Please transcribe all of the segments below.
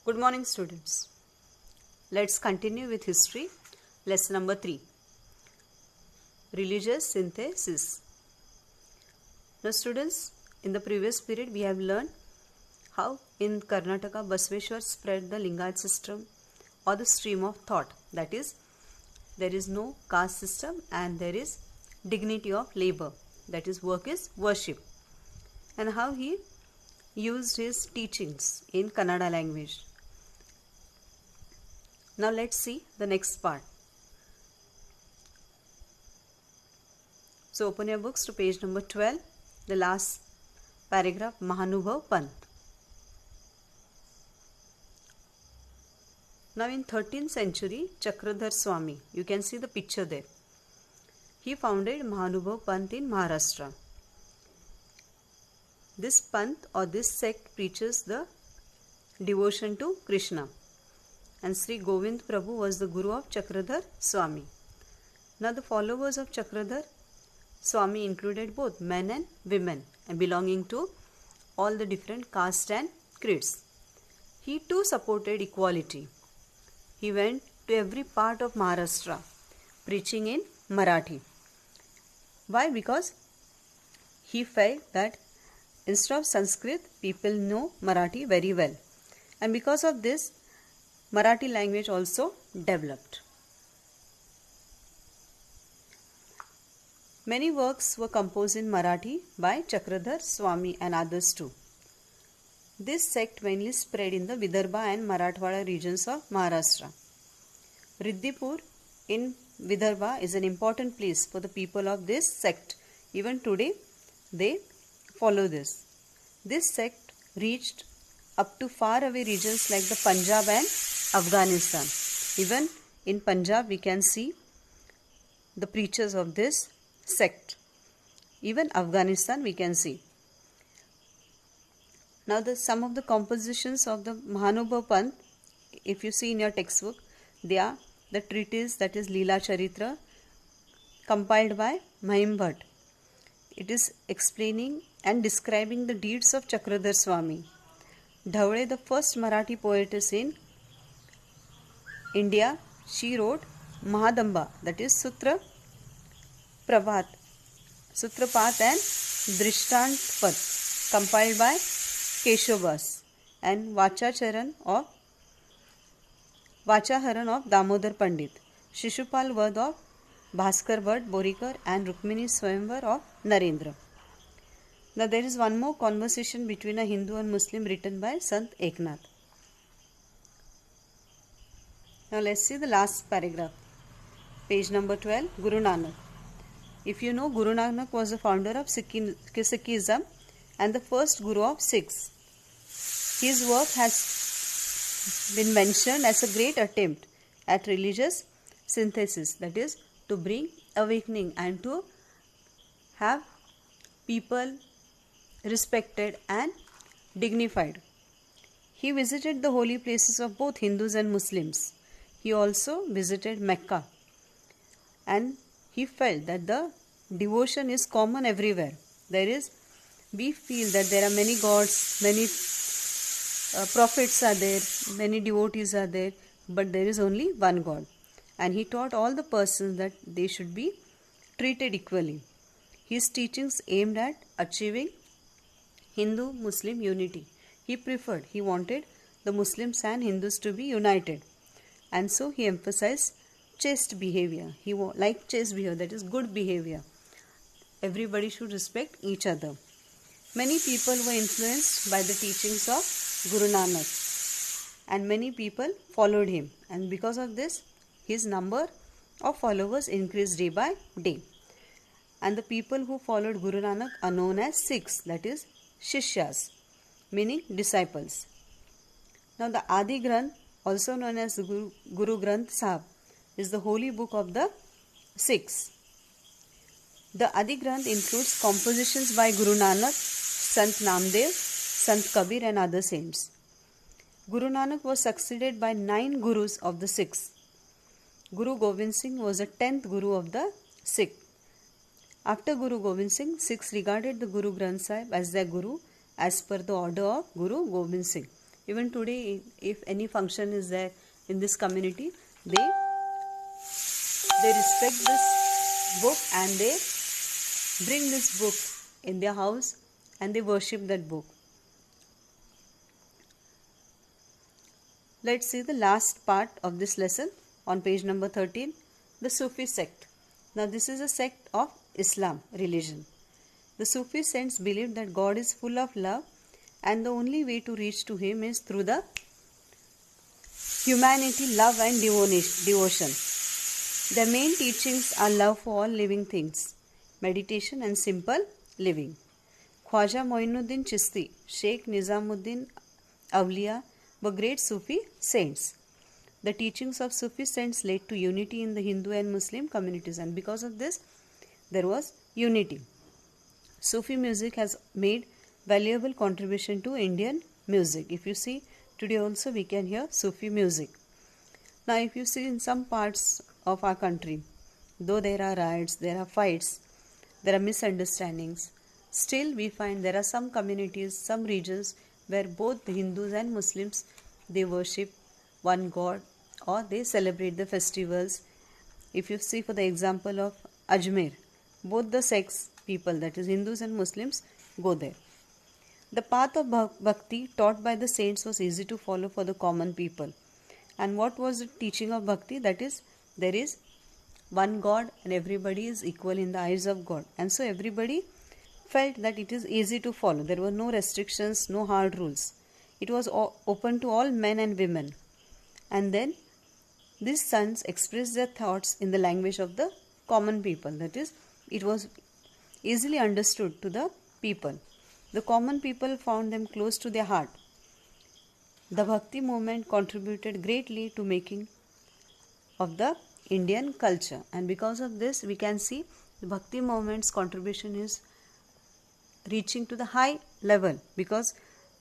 Good morning, students. Let's continue with history. Lesson number 3. Religious synthesis. Now, students, in the previous period we have learned how in Karnataka Basveshwar spread the Lingayat system or the stream of thought. That is, there is no caste system and there is dignity of labor. That is, work is worship. And how he used his teachings in Kannada language. Now let's see the next part. So open your books to page number 12, the last paragraph, Mahanubhav Pant. Now in 13th century, Chakradhar Swami, you can see the picture there. He founded Mahanubhav Pant in Maharashtra. This Pant or this sect preaches the devotion to Krishna. And Sri Govind Prabhu was the guru of Chakradhar Swami. Now the followers of Chakradhar Swami included both men and women and belonging to all the different castes and creeds. He too supported equality. He went to every part of Maharashtra preaching in Marathi. Why? Because he felt that instead of Sanskrit, people know Marathi very well. And because of this, Marathi language also developed. Many works were composed in Marathi by Chakradhar Swami and others too. This sect mainly spread in the Vidarbha and Marathwada regions of Maharashtra. Riddhipur in Vidarbha is an important place for the people of this sect. Even today, they follow this. This sect reached up to far away regions like the Punjab and Afghanistan. Even in Punjab, we can see the preachers of this sect. Even Afghanistan, we can see. Now, some of the compositions of the Mahanubhav Pant, if you see in your textbook, they are the treatise, that is Leela Charitra, compiled by Mahim Bhatt. It is explaining and describing the deeds of Chakradhar Swami. Dhawale, the first Marathi poetess in India, she wrote Mahadamba, that is Sutra Prabhat, Sutrapat and Drishtant Pat, compiled by Keshavas, and Vachaharan of Damodar Pandit, Shishupal Vad of Bhaskar Bhatt Borikar, and Rukmini Swayamvar of Narendra. Now there is one more conversation between a Hindu and Muslim written by Sant Eknath. Now let's see the last paragraph. Page number 12, Guru Nanak. If you know, Guru Nanak was the founder of Sikhism and the first Guru of Sikhs. His work has been mentioned as a great attempt at religious synthesis, that is, to bring awakening and to have people respected and dignified. He visited the holy places of both Hindus and Muslims. He also visited Mecca, and he felt that the devotion is common everywhere. We feel that there are many gods, many prophets are there, many devotees are there, but there is only one God. And he taught all the persons that they should be treated equally. His teachings aimed at achieving Hindu-Muslim unity. He wanted the Muslims and Hindus to be united. And so he emphasized chaste behavior. He liked chaste behavior, that is good behavior. Everybody should respect each other. Many people were influenced by the teachings of Guru Nanak, and many people followed him. And because of this, his number of followers increased day by day. And the people who followed Guru Nanak are known as Sikhs, that is Shishyas, meaning disciples. Now the Adi Granth, also known as the Guru Granth Sahib, is the holy book of the Sikhs. The Adi Granth includes compositions by Guru Nanak, Sant Namdev, Sant Kabir and other saints. Guru Nanak was succeeded by 9 Gurus of the Sikhs. Guru Gobind Singh was the 10th Guru of the Sikh. After Guru Gobind Singh, Sikhs regarded the Guru Granth Sahib as their Guru as per the order of Guru Gobind Singh. Even today, if any function is there in this community, they respect this book and they bring this book in their house and they worship that book. Let's see the last part of this lesson on page number 13, the Sufi sect. Now this is a sect of Islam religion. The Sufi saints believed that God is full of love and the only way to reach to Him is through the humanity, love and devotion. Their main teachings are love for all living things, meditation and simple living. Khwaja Moinuddin Chishti, Sheikh Nizamuddin Awliya were great Sufi saints. The teachings of Sufi saints led to unity in the Hindu and Muslim communities, and because of this there was unity. Sufi music has made valuable contribution to Indian music. If you see, today also we can hear Sufi music. Now if you see in some parts of our country, though there are riots, there are fights, there are misunderstandings, still we find there are some communities, some regions where both the Hindus and Muslims, they worship one God or they celebrate the festivals. If you see for the example of Ajmer, both the sects people, that is Hindus and Muslims, go there. The path of bhakti taught by the saints was easy to follow for the common people. And what was the teaching of bhakti? That is, there is one God and everybody is equal in the eyes of God. And so everybody felt that it is easy to follow. There were no restrictions, no hard rules. It was open to all men and women. And then these sons expressed their thoughts in the language of the common people. That is, it was easily understood to the people. The common people found them close to their heart. The Bhakti movement contributed greatly to making of the Indian culture, and because of this we can see the Bhakti movement's contribution is reaching to the high level, because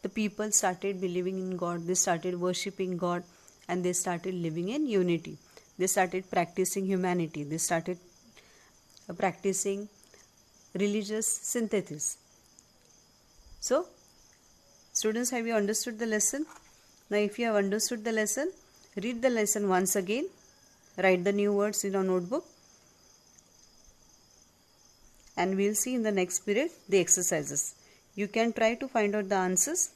the people started believing in God, they started worshipping God, and they started living in unity. They started practicing humanity, they started practicing religious synthesis. So, students, have you understood the lesson? Now, if you have understood the lesson, read the lesson once again, write the new words in your notebook, and we will see in the next period the exercises. You can try to find out the answers.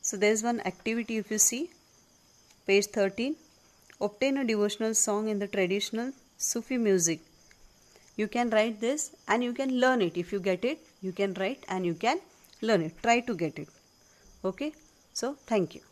So, there is one activity, if you see, page 13, obtain a devotional song in the traditional Sufi music. You can write this and you can learn it. If you get it, you can write and you can learn it. Try to get it. Okay. So, thank you.